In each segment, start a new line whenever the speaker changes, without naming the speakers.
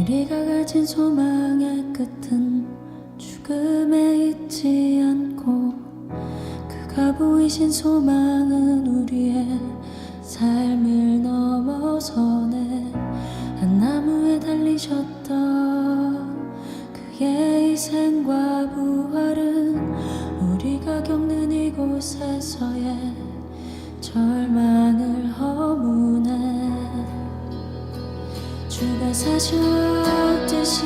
우리가 가진 소망의 끝은 죽음에 있지 않고, 그가 보이신 소망은 우리의 삶을 넘어서네. 한 나무에 달리셨던 그의 희생과 부활은 우리가 겪는 이곳에서의 절망을 허무네. 주가 사셨듯이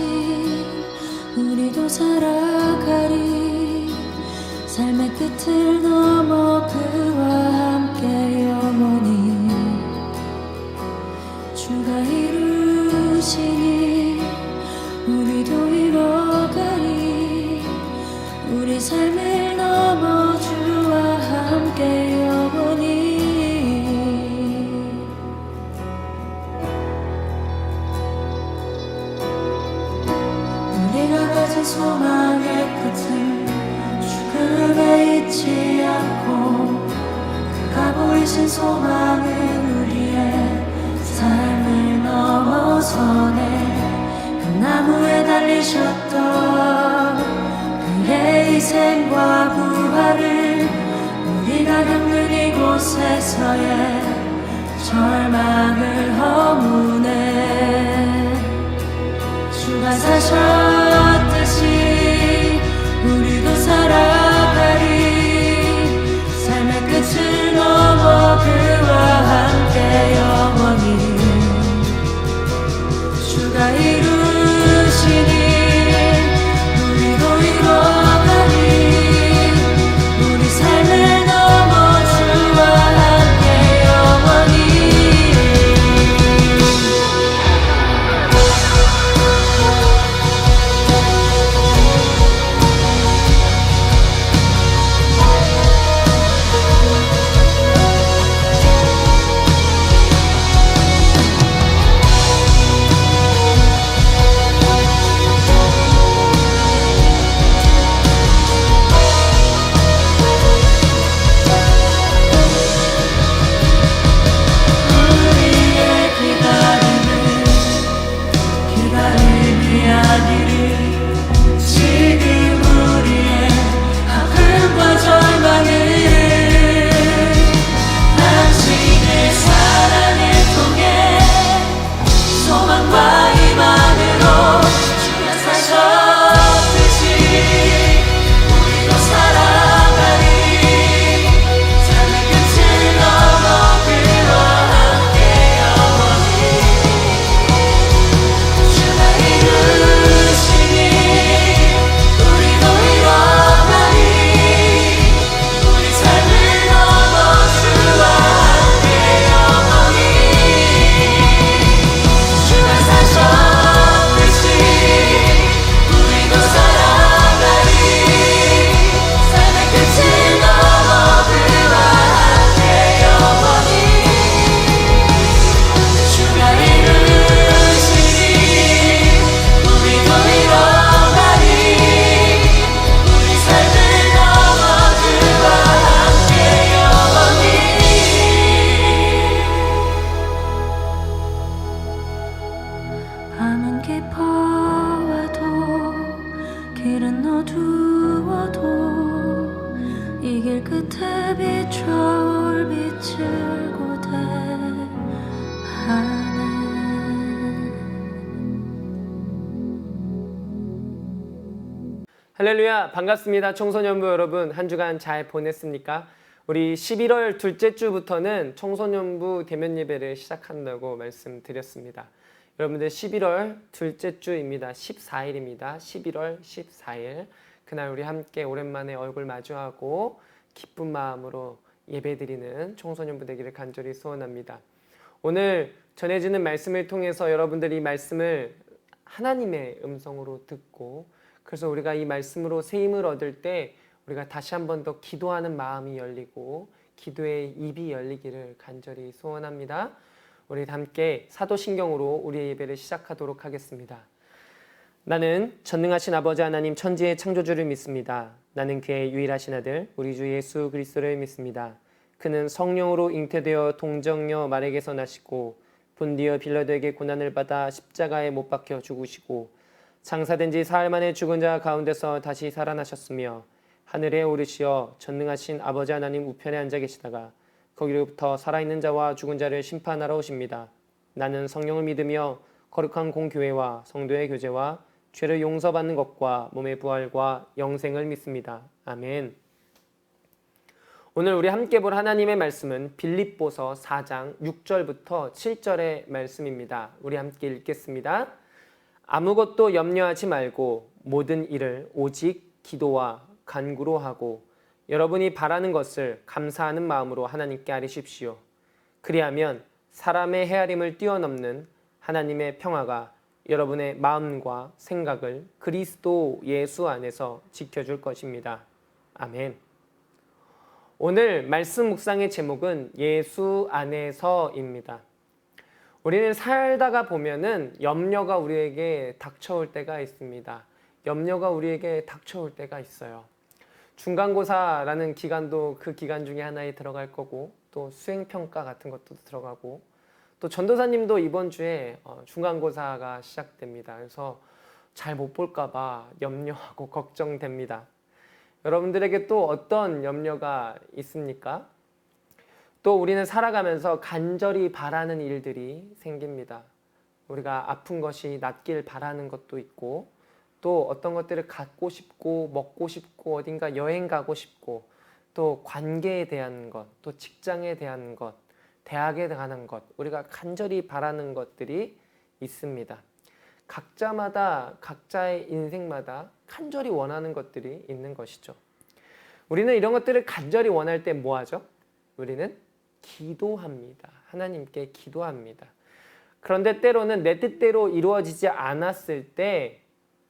우리도 살아가리. 삶의 끝을 넘어 그와 함께 영원히 주가 이루시니 우리도 이뤄가리. 우리 삶을 넘어 주와 함께 영원히. 우리가 가진 소망의 끝은 죽음에 있지 않고, 그가 보이신 소망은 우리의 삶을 넘어서네. 한 나무에 달리셨던 그의 희생과 부활을 우리가 겪는 이곳에서의 절망을 허무네. 주가 사셨듯이 우리도 살아가리. 삶의 끝을 넘어 그와 함께 영원히 주가 이루시니 우리도 이뤄가리. 우리 삶을 넘어 주와 함께 영원히. 밤은 깊어와도 길은 어두워도 이 길 끝에 비춰올 빛을 고대하네.
할렐루야, 반갑습니다. 청소년부 여러분, 한 주간 잘 보냈습니까? 우리 11월 둘째 주부터는 청소년부 대면 예배를 시작한다고 말씀드렸습니다. 여러분들 11월 둘째 주입니다. 14일입니다. 11월 14일. 그날 우리 함께 오랜만에 얼굴 마주하고 기쁜 마음으로 예배드리는 청소년부 되기를 간절히 소원합니다. 오늘 전해지는 말씀을 통해서 여러분들이 이 말씀을 하나님의 음성으로 듣고, 그래서 우리가 이 말씀으로 새 힘을 얻을 때 우리가 다시 한 번 더 기도하는 마음이 열리고 기도의 입이 열리기를 간절히 소원합니다. 우리 함께 사도신경으로 우리의 예배를 시작하도록 하겠습니다. 나는 전능하신 아버지 하나님 천지의 창조주를 믿습니다. 나는 그의 유일하신 아들 우리 주 예수 그리스도를 믿습니다. 그는 성령으로 잉태되어 동정녀 마리아에게서 나시고 본디어 빌라도에게 고난을 받아 십자가에 못 박혀 죽으시고 장사된 지 사흘 만에 죽은 자 가운데서 다시 살아나셨으며 하늘에 오르시어 전능하신 아버지 하나님 우편에 앉아 계시다가 거기로부터 살아있는 자와 죽은 자를 심판하러 오십니다. 나는 성령을 믿으며 거룩한 공교회와 성도의 교제와 죄를 용서받는 것과 몸의 부활과 영생을 믿습니다. 아멘. 오늘 우리 함께 볼 하나님의 말씀은 빌립보서 4장 6절부터 7절의 말씀입니다. 우리 함께 읽겠습니다. 아무것도 염려하지 말고 모든 일을 오직 기도와 간구로 하고 여러분이 바라는 것을 감사하는 마음으로 하나님께 아뢰십시오. 그리하면 사람의 헤아림을 뛰어넘는 하나님의 평화가 여러분의 마음과 생각을 그리스도 예수 안에서 지켜줄 것입니다. 아멘. 오늘 말씀 묵상의 제목은 예수 안에서입니다. 우리는 살다가 보면은 염려가 우리에게 닥쳐올 때가 있습니다. 염려가 우리에게 닥쳐올 때가 있어요. 중간고사라는 기간도 그 기간 중에 하나에 들어갈 거고, 또 수행평가 같은 것도 들어가고, 또 전도사님도 이번 주에 중간고사가 시작됩니다. 그래서 잘 못 볼까 봐 염려하고 걱정됩니다. 여러분들에게 또 어떤 염려가 있습니까? 또 우리는 살아가면서 간절히 바라는 일들이 생깁니다. 우리가 아픈 것이 낫길 바라는 것도 있고, 또 어떤 것들을 갖고 싶고 먹고 싶고 어딘가 여행 가고 싶고, 또 관계에 대한 것, 또 직장에 대한 것, 대학에 관한 것, 우리가 간절히 바라는 것들이 있습니다. 각자마다 각자의 인생마다 간절히 원하는 것들이 있는 것이죠. 우리는 이런 것들을 간절히 원할 때 뭐 하죠? 우리는 기도합니다. 하나님께 기도합니다. 그런데 때로는 내 뜻대로 이루어지지 않았을 때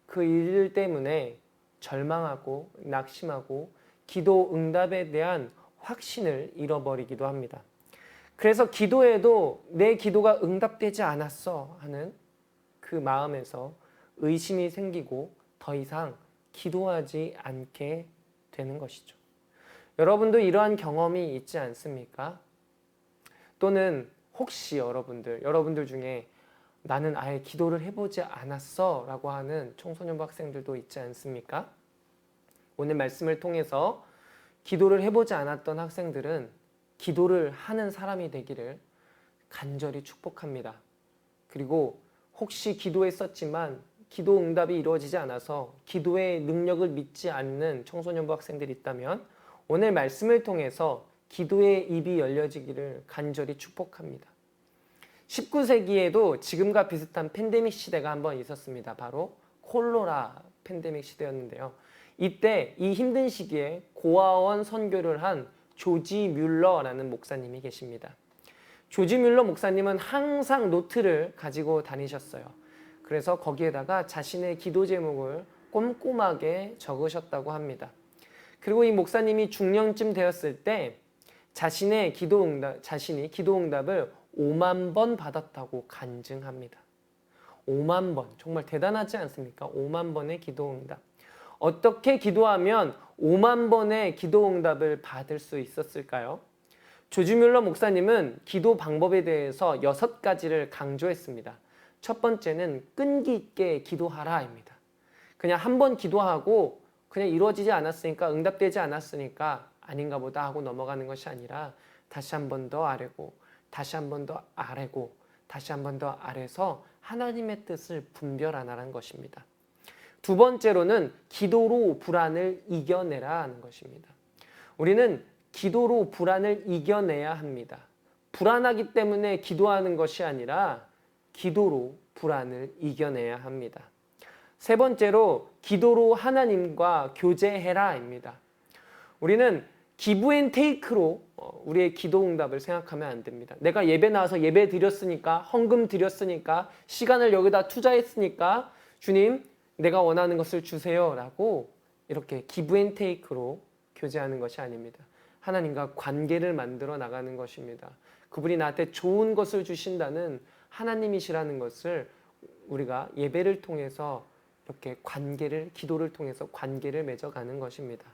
그 일 때문에 절망하고 낙심하고 기도 응답에 대한 확신을 잃어버리기도 합니다. 그래서 기도해도 내 기도가 응답되지 않았어 하는 그 마음에서 의심이 생기고 더 이상 기도하지 않게 되는 것이죠. 여러분도 이러한 경험이 있지 않습니까? 또는 혹시 여러분들 중에 나는 아예 기도를 해보지 않았어 라고 하는 청소년부 학생들도 있지 않습니까? 오늘 말씀을 통해서 기도를 해보지 않았던 학생들은 기도를 하는 사람이 되기를 간절히 축복합니다. 그리고 혹시 기도했었지만 기도 응답이 이루어지지 않아서 기도의 능력을 믿지 않는 청소년부 학생들이 있다면 오늘 말씀을 통해서 기도의 입이 열려지기를 간절히 축복합니다. 19세기에도 지금과 비슷한 팬데믹 시대가 한번 있었습니다. 바로 콜로라 팬데믹 시대였는데요. 이때 이 힘든 시기에 고아원 선교를 한 조지 뮬러라는 목사님이 계십니다. 조지 뮬러 목사님은 항상 노트를 가지고 다니셨어요. 그래서 거기에다가 자신의 기도 제목을 꼼꼼하게 적으셨다고 합니다. 그리고 이 목사님이 중년쯤 되었을 때 자신이 기도 응답을 5만 번 받았다고 간증합니다. 5만 번, 정말 대단하지 않습니까? 5만 번의 기도 응답. 어떻게 기도하면 5만 번의 기도 응답을 받을 수 있었을까요? 조지 뮬러 목사님은 기도 방법에 대해서 6가지를 강조했습니다. 첫 번째는 끈기 있게 기도하라입니다. 그냥 한 번 기도하고 그냥 이루어지지 않았으니까, 응답되지 않았으니까 아닌가 보다 하고 넘어가는 것이 아니라 다시 한 번 더 아뢰고, 다시 한 번 더 아뢰고, 다시 한 번 더 아뢰서 하나님의 뜻을 분별하라는 것입니다. 두 번째로는 기도로 불안을 이겨내라 하는 것입니다. 우리는 기도로 불안을 이겨내야 합니다. 불안하기 때문에 기도하는 것이 아니라 기도로 불안을 이겨내야 합니다. 세 번째로 기도로 하나님과 교제해라입니다. 우리는 기브 앤 테이크로 우리의 기도 응답을 생각하면 안 됩니다. 내가 예배 나와서 예배 드렸으니까, 헌금 드렸으니까, 시간을 여기다 투자했으니까 주님 내가 원하는 것을 주세요 라고 이렇게 기브 앤 테이크로 교제하는 것이 아닙니다. 하나님과 관계를 만들어 나가는 것입니다. 그분이 나한테 좋은 것을 주신다는 하나님이시라는 것을 우리가 예배를 통해서 이렇게 기도를 통해서 관계를 맺어가는 것입니다.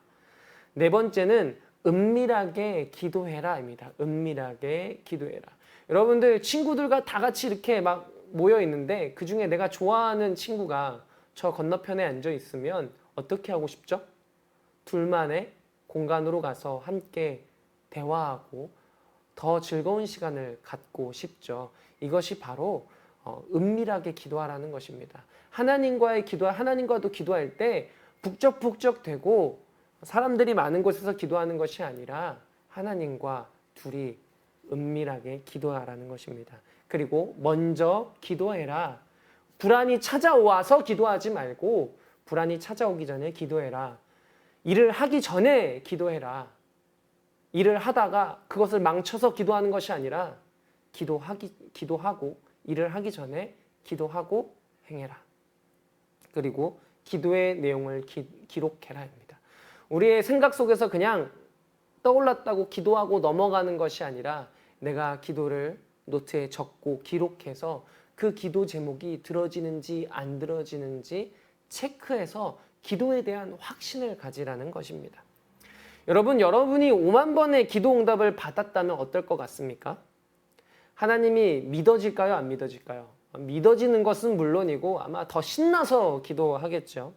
네 번째는 은밀하게 기도해라입니다. 은밀하게 기도해라. 여러분들 친구들과 다 같이 이렇게 막 모여 있는데 그 중에 내가 좋아하는 친구가 저 건너편에 앉아 있으면 어떻게 하고 싶죠? 둘만의 공간으로 가서 함께 대화하고 더 즐거운 시간을 갖고 싶죠. 이것이 바로 은밀하게 기도하라는 것입니다. 하나님과도 기도할 때 북적북적대고 사람들이 많은 곳에서 기도하는 것이 아니라 하나님과 둘이 은밀하게 기도하라는 것입니다. 그리고 먼저 기도해라. 불안이 찾아와서 기도하지 말고 불안이 찾아오기 전에 기도해라. 일을 하기 전에 기도해라. 일을 하다가 그것을 망쳐서 기도하는 것이 아니라 기도하고 일을 하기 전에 기도하고 행해라. 그리고 기도의 내용을 기록해라입니다. 우리의 생각 속에서 그냥 떠올랐다고 기도하고 넘어가는 것이 아니라 내가 기도를 노트에 적고 기록해서 그 기도 제목이 들어지는지 안 들어지는지 체크해서 기도에 대한 확신을 가지라는 것입니다. 여러분이 5만 번의 기도 응답을 받았다면 어떨 것 같습니까? 하나님이 믿어질까요? 안 믿어질까요? 믿어지는 것은 물론이고 아마 더 신나서 기도하겠죠.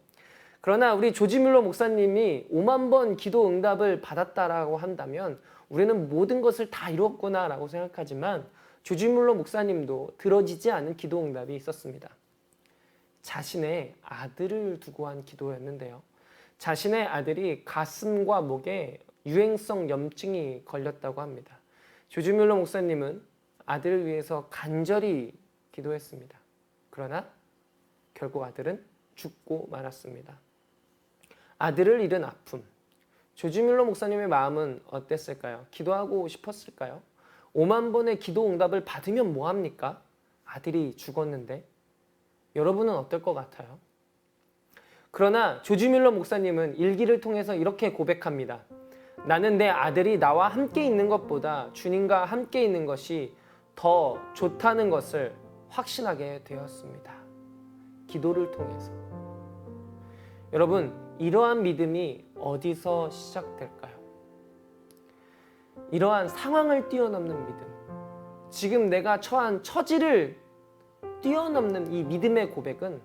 그러나 우리 조지 뮬러 목사님이 5만 번 기도 응답을 받았다라고 한다면 우리는 모든 것을 다 이뤘구나라고 생각하지만 조지 뮬러 목사님도 들어지지 않은 기도 응답이 있었습니다. 자신의 아들을 두고 한 기도였는데요. 자신의 아들이 가슴과 목에 유행성 염증이 걸렸다고 합니다. 조지 뮬러 목사님은 아들을 위해서 간절히 기도했습니다. 그러나 결국 아들은 죽고 말았습니다. 아들을 잃은 아픔. 조지 뮬러 목사님의 마음은 어땠을까요? 기도하고 싶었을까요? 5만 번의 기도 응답을 받으면 뭐합니까? 아들이 죽었는데. 여러분은 어떨 것 같아요? 그러나 조지 뮬러 목사님은 일기를 통해서 이렇게 고백합니다. 나는 내 아들이 나와 함께 있는 것보다 주님과 함께 있는 것이 더 좋다는 것을 확신하게 되었습니다. 기도를 통해서. 여러분, 이러한 믿음이 어디서 시작될까요? 이러한 상황을 뛰어넘는 믿음. 지금 내가 처한 처지를 뛰어넘는 이 믿음의 고백은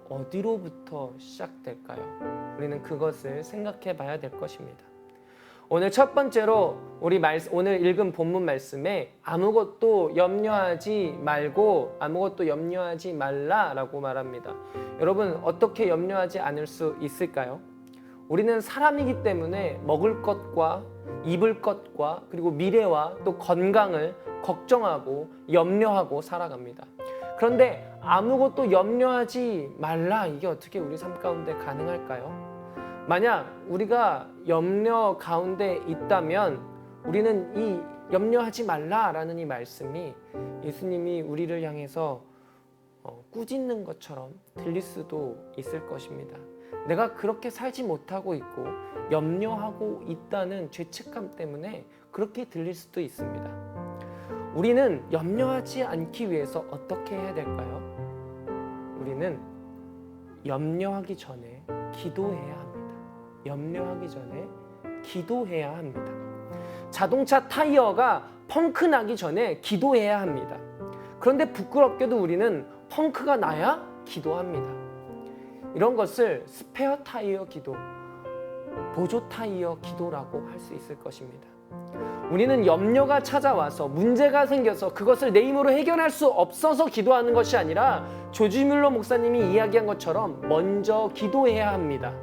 어디로부터 시작될까요? 우리는 그것을 생각해 봐야 될 것입니다. 오늘 첫 번째로 오늘 읽은 본문 말씀에 아무것도 염려하지 말고 아무것도 염려하지 말라라고 말합니다. 여러분, 어떻게 염려하지 않을 수 있을까요? 우리는 사람이기 때문에 먹을 것과 입을 것과 그리고 미래와 또 건강을 걱정하고 염려하고 살아갑니다. 그런데 아무것도 염려하지 말라, 이게 어떻게 우리 삶 가운데 가능할까요? 만약 우리가 염려 가운데 있다면 우리는 이 염려하지 말라라는 이 말씀이 예수님이 우리를 향해서 꾸짖는 것처럼 들릴 수도 있을 것입니다. 내가 그렇게 살지 못하고 있고 염려하고 있다는 죄책감 때문에 그렇게 들릴 수도 있습니다. 우리는 염려하지 않기 위해서 어떻게 해야 될까요? 우리는 염려하기 전에 기도해야 합니다. 염려하기 전에 기도해야 합니다. 자동차 타이어가 펑크 나기 전에 기도해야 합니다. 그런데 부끄럽게도 우리는 펑크가 나야 기도합니다. 이런 것을 스페어 타이어 기도, 보조 타이어 기도라고 할 수 있을 것입니다. 우리는 염려가 찾아와서 문제가 생겨서 그것을 내 힘으로 해결할 수 없어서 기도하는 것이 아니라 조지 뮬러 목사님이 이야기한 것처럼 먼저 기도해야 합니다.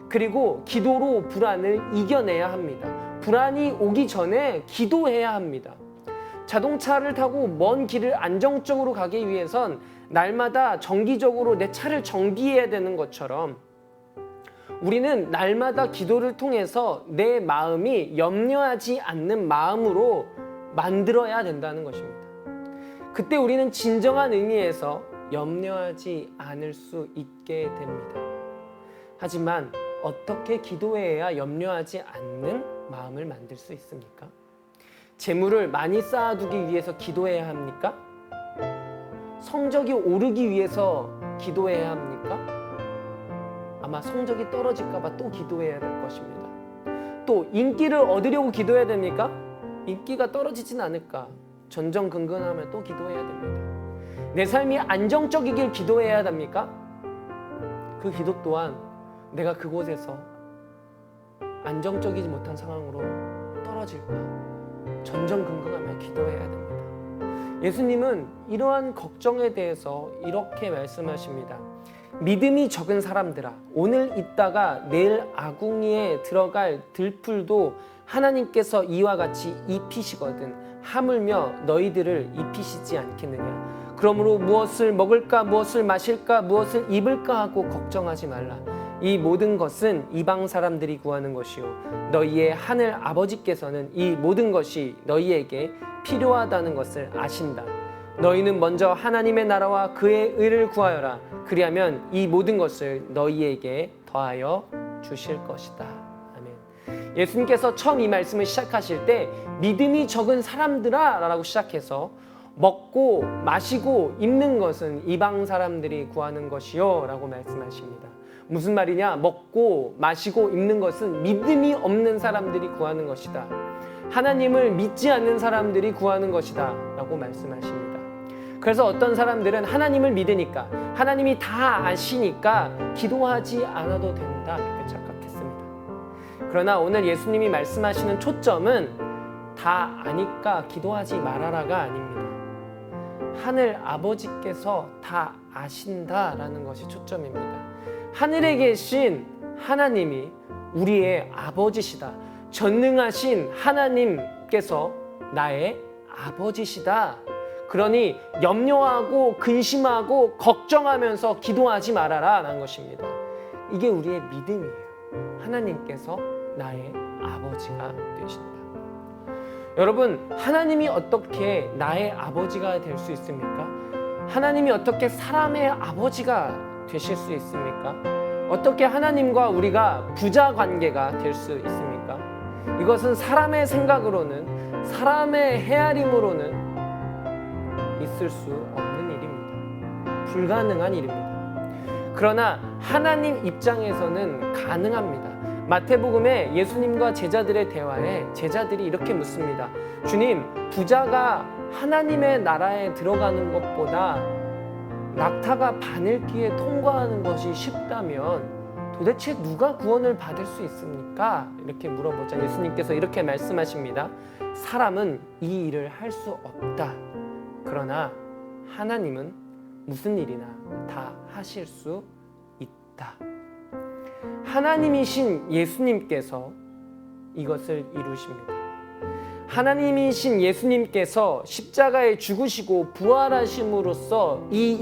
그리고 기도로 불안을 이겨내야 합니다. 불안이 오기 전에 기도해야 합니다. 자동차를 타고 먼 길을 안정적으로 가기 위해선 날마다 정기적으로 내 차를 정비해야 되는 것처럼 우리는 날마다 기도를 통해서 내 마음이 염려하지 않는 마음으로 만들어야 된다는 것입니다. 그때 우리는 진정한 의미에서 염려하지 않을 수 있게 됩니다. 하지만 어떻게 기도해야 염려하지 않는 마음을 만들 수 있습니까? 재물을 많이 쌓아두기 위해서 기도해야 합니까? 성적이 오르기 위해서 기도해야 합니까? 아마 성적이 떨어질까 봐 또 기도해야 될 것입니다. 기독도 인기를 얻으려고 기도해야 됩니까? 인기가 떨어지진 않을까? 전전긍긍하며 또 기도해야 됩니다. 내 삶이 안정적이길 기도해야 합니까? 그 기도 또한 내가 그곳에서 안정적이지 못한 상황으로 떨어질까? 전전긍긍하며 기도해야 됩니다. 예수님은 이러한 걱정에 대해서 이렇게 말씀하십니다. 믿음이 적은 사람들아, 오늘 있다가 내일 아궁이에 들어갈 들풀도 하나님께서 이와 같이 입히시거든 하물며 너희들을 입히시지 않겠느냐. 그러므로 무엇을 먹을까, 무엇을 마실까, 무엇을 입을까 하고 걱정하지 말라. 이 모든 것은 이방 사람들이 구하는 것이요 너희의 하늘 아버지께서는 이 모든 것이 너희에게 필요하다는 것을 아신다. 너희는 먼저 하나님의 나라와 그의 의를 구하여라. 그리하면 이 모든 것을 너희에게 더하여 주실 것이다. 아멘. 예수님께서 처음 이 말씀을 시작하실 때 믿음이 적은 사람들아 라고 시작해서 먹고 마시고 입는 것은 이방 사람들이 구하는 것이요 라고 말씀하십니다. 무슨 말이냐? 먹고 마시고 입는 것은 믿음이 없는 사람들이 구하는 것이다. 하나님을 믿지 않는 사람들이 구하는 것이다 라고 말씀하십니다. 그래서 어떤 사람들은 하나님을 믿으니까, 하나님이 다 아시니까 기도하지 않아도 된다 이렇게 착각했습니다. 그러나 오늘 예수님이 말씀하시는 초점은 다 아니까 기도하지 말아라가 아닙니다. 하늘 아버지께서 다 아신다라는 것이 초점입니다. 하늘에 계신 하나님이 우리의 아버지시다. 전능하신 하나님께서 나의 아버지시다. 그러니 염려하고 근심하고 걱정하면서 기도하지 말아라 라는 것입니다. 이게 우리의 믿음이에요. 하나님께서 나의 아버지가 되신다. 여러분, 하나님이 어떻게 나의 아버지가 될 수 있습니까? 하나님이 어떻게 사람의 아버지가 되실 수 있습니까? 어떻게 하나님과 우리가 부자 관계가 될 수 있습니까? 이것은 사람의 생각으로는, 사람의 헤아림으로는 있을 수 없는 일입니다. 불가능한 일입니다. 그러나 하나님 입장에서는 가능합니다. 마태복음에 예수님과 제자들의 대화에 제자들이 이렇게 묻습니다. 주님, 부자가 하나님의 나라에 들어가는 것보다 낙타가 바늘길에 통과하는 것이 쉽다면 도대체 누가 구원을 받을 수 있습니까? 이렇게 물어보자 예수님께서 이렇게 말씀하십니다. 사람은 이 일을 할 수 없다. 그러나 하나님은 무슨 일이나 다 하실 수 있다. 하나님이신 예수님께서 이것을 이루십니다. 하나님이신 예수님께서 십자가에 죽으시고 부활하심으로써 이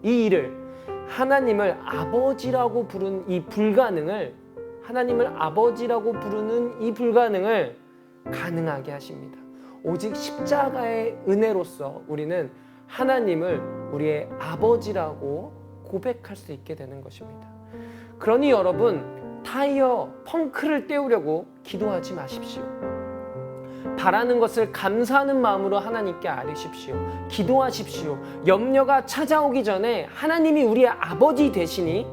일을 하나님을 아버지라고 부른 이 불가능을, 하나님을 아버지라고 부르는 이 불가능을 가능하게 하십니다. 오직 십자가의 은혜로서 우리는 하나님을 우리의 아버지라고 고백할 수 있게 되는 것입니다. 그러니 여러분, 타이어 펑크를 떼우려고 기도하지 마십시오. 바라는 것을 감사하는 마음으로 하나님께 아뢰십시오. 기도하십시오. 염려가 찾아오기 전에 하나님이 우리의 아버지 되시니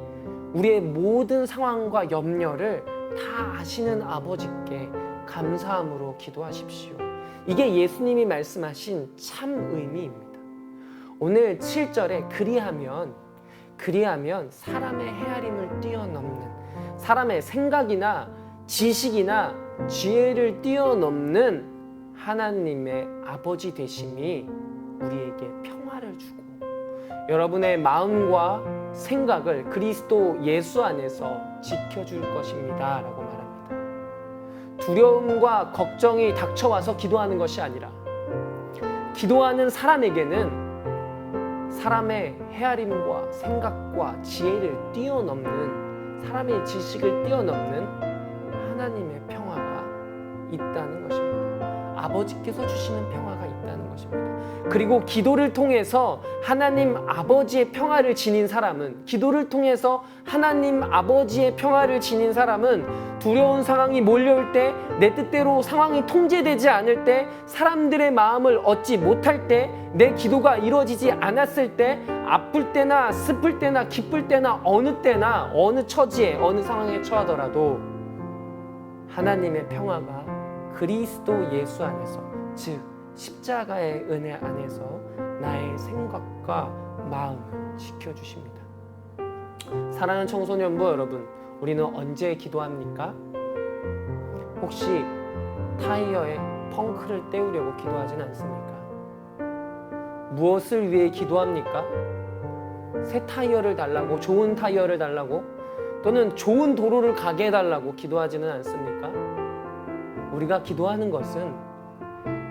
우리의 모든 상황과 염려를 다 아시는 아버지께 감사함으로 기도하십시오. 이게 예수님이 말씀하신 참 의미입니다. 오늘 7절에 그리하면 사람의 헤아림을 뛰어넘는, 사람의 생각이나 지식이나 지혜를 뛰어넘는 하나님의 아버지 되심이 우리에게 평화를 주고 여러분의 마음과 생각을 그리스도 예수 안에서 지켜줄 것입니다 라고 말합니다. 두려움과 걱정이 닥쳐와서 기도하는 것이 아니라 기도하는 사람에게는 사람의 헤아림과 생각과 지혜를 뛰어넘는, 사람의 지식을 뛰어넘는 하나님의 평화가 있다는 것입니다. 아버지께서 주시는 평화가 있다는 것입니다. 그리고 기도를 통해서 하나님 아버지의 평화를 지닌 사람은, 기도를 통해서 하나님 아버지의 평화를 지닌 사람은 두려운 상황이 몰려올 때, 내 뜻대로 상황이 통제되지 않을 때, 사람들의 마음을 얻지 못할 때, 내 기도가 이루어지지 않았을 때, 아플 때나 슬플 때나 기쁠 때나 어느 처지에 어느 상황에 처하더라도 하나님의 평화가 그리스도 예수 안에서, 즉 십자가의 은혜 안에서 나의 생각과 마음을 지켜주십니다. 사랑하는 청소년부 여러분, 우리는 언제 기도합니까? 혹시 타이어에 펑크를 떼우려고 기도하진 않습니까? 무엇을 위해 기도합니까? 새 타이어를 달라고, 좋은 타이어를 달라고, 또는 좋은 도로를 가게 해달라고 기도하지는 않습니까? 우리가 기도하는 것은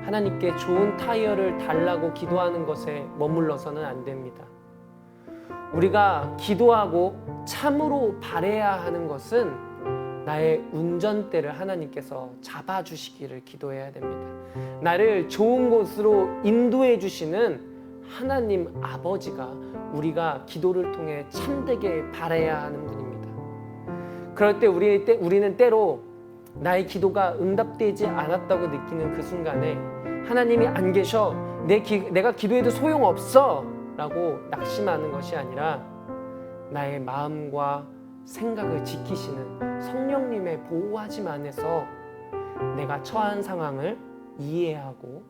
하나님께 좋은 타이어를 달라고 기도하는 것에 머물러서는 안 됩니다. 우리가 기도하고 참으로 바라야 하는 것은 나의 운전대를 하나님께서 잡아주시기를 기도해야 됩니다. 나를 좋은 곳으로 인도해 주시는 하나님 아버지가 우리가 기도를 통해 참되게 바라야 하는 분입니다. 그럴 때 우리는 때로 나의 기도가 응답되지 않았다고 느끼는 그 순간에 하나님이 안 계셔, 내가 기도해도 소용없어 라고 낙심하는 것이 아니라 나의 마음과 생각을 지키시는 성령님의 보호하심 안에서 내가 처한 상황을 이해하고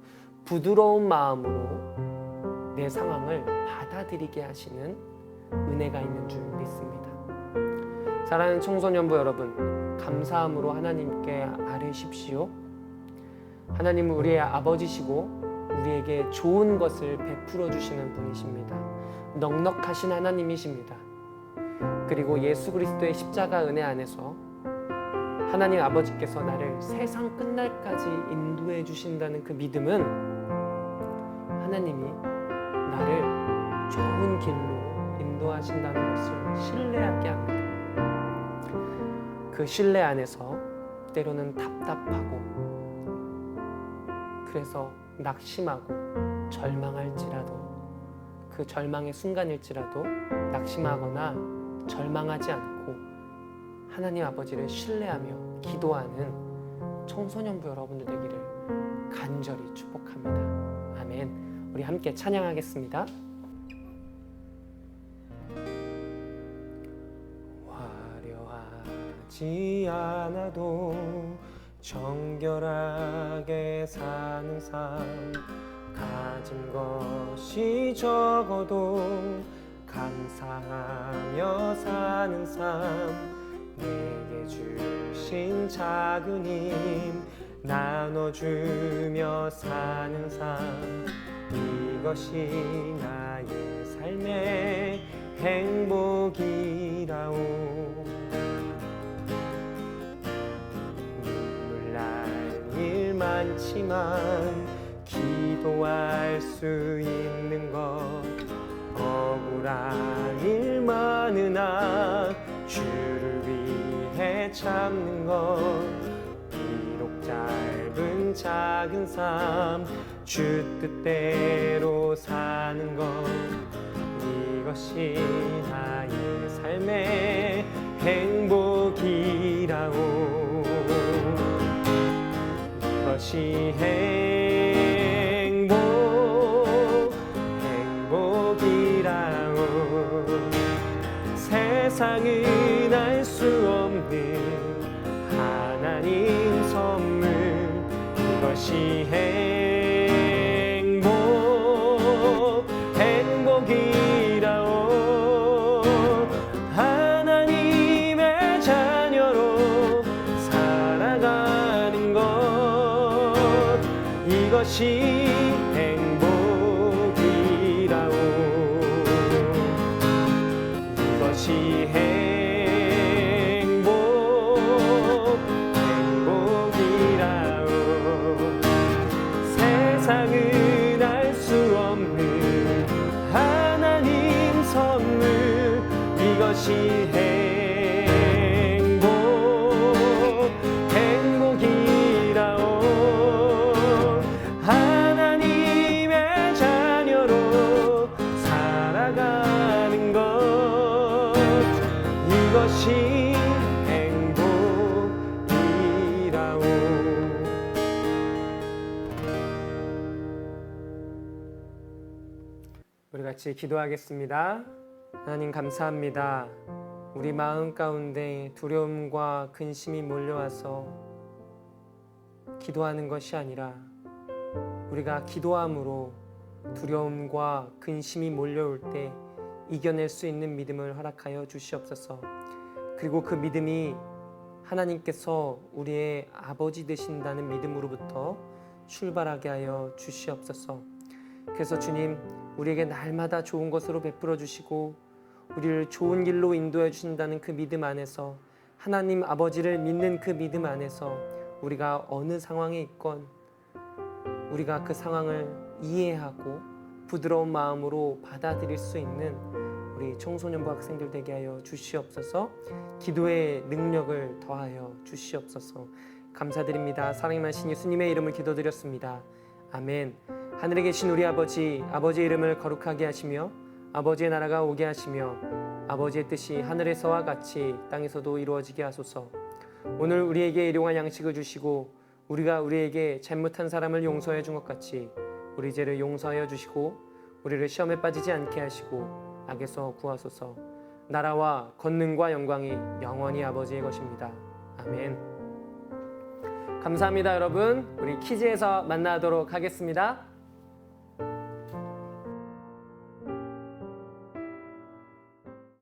부드러운 마음으로 내 상황을 받아들이게 하시는 은혜가 있는 줄 믿습니다. 사랑하는 청소년부 여러분, 감사함으로 하나님께 아뢰십시오. 하나님은 우리의 아버지시고 우리에게 좋은 것을 베풀어 주시는 분이십니다. 넉넉하신 하나님이십니다. 그리고 예수 그리스도의 십자가 은혜 안에서 하나님 아버지께서 나를 세상 끝날까지 인도해 주신다는 그 믿음은 하나님이 나를 좋은 길로 인도하신다는 것을 신뢰하게 합니다. 그 신뢰 안에서 때로는 답답하고, 그래서 낙심하고 절망할지라도, 그 절망의 순간일지라도 낙심하거나 절망하지 않고 하나님 아버지를 신뢰하며 기도하는 청소년부 여러분들 되기를 간절히 축복합니다. 아멘. 우리 함께 찬양하겠습니다. 화려하지 않아도 정결하게 사는 삶, 가진 것이 적어도 감사하며 사는 삶, 내게 주신 작은 힘 나눠주며 사는 삶, 이것이 나의 삶의 행복이라오. 눈물 날 일 많지만 기도할 수 있는 것, 억울한 일 많으나 주를 위해 참는 것, 비록 짧은 작은 삶 주 뜻대로 사는 것, 이것이 나의 삶의 행복이라오. 이것이 행복이라오. 세상은 알 수 없는 하나님 선물, 이것이 행복이라오. 하나님의 자녀로 살아가는 것, 이것이 행복이라오. 이것이 행복이라오. 세상은 알 수 없는 하나님 선물, 이것이 행복이라오. 하나님의 자녀로 살아가는 것, 이것이 행복이라오. 우리 같이 기도하겠습니다. 하나님 감사합니다. 우리 마음 가운데 두려움과 근심이 몰려와서 기도하는 것이 아니라 우리가 기도함으로 두려움과 근심이 몰려올 때 이겨낼 수 있는 믿음을 허락하여 주시옵소서. 그리고 그 믿음이 하나님께서 우리의 아버지 되신다는 믿음으로부터 출발하게 하여 주시옵소서. 그래서 주님, 우리에게 날마다 좋은 것으로 베풀어 주시고 우리를 좋은 길로 인도해 주신다는 그 믿음 안에서, 하나님 아버지를 믿는 그 믿음 안에서 우리가 어느 상황에 있건 우리가 그 상황을 이해하고 부드러운 마음으로 받아들일 수 있는 우리 청소년부 학생들 되게 하여 주시옵소서. 기도의 능력을 더하여 주시옵소서. 감사드립니다. 사랑이 많으신 예수님의 이름을 기도드렸습니다. 아멘. 하늘에 계신 우리 아버지, 아버지의 이름을 거룩하게 하시며 아버지의 나라가 오게 하시며 아버지의 뜻이 하늘에서와 같이 땅에서도 이루어지게 하소서. 오늘 우리에게 일용할 양식을 주시고 우리가 우리에게 잘못한 사람을 용서해 준 것 같이 우리 죄를 용서하여 주시고 우리를 시험에 빠지지 않게 하시고 악에서 구하소서. 나라와 권능과 영광이 영원히 아버지의 것입니다. 아멘. 감사합니다, 여러분. 우리 키즈에서 만나도록 하겠습니다.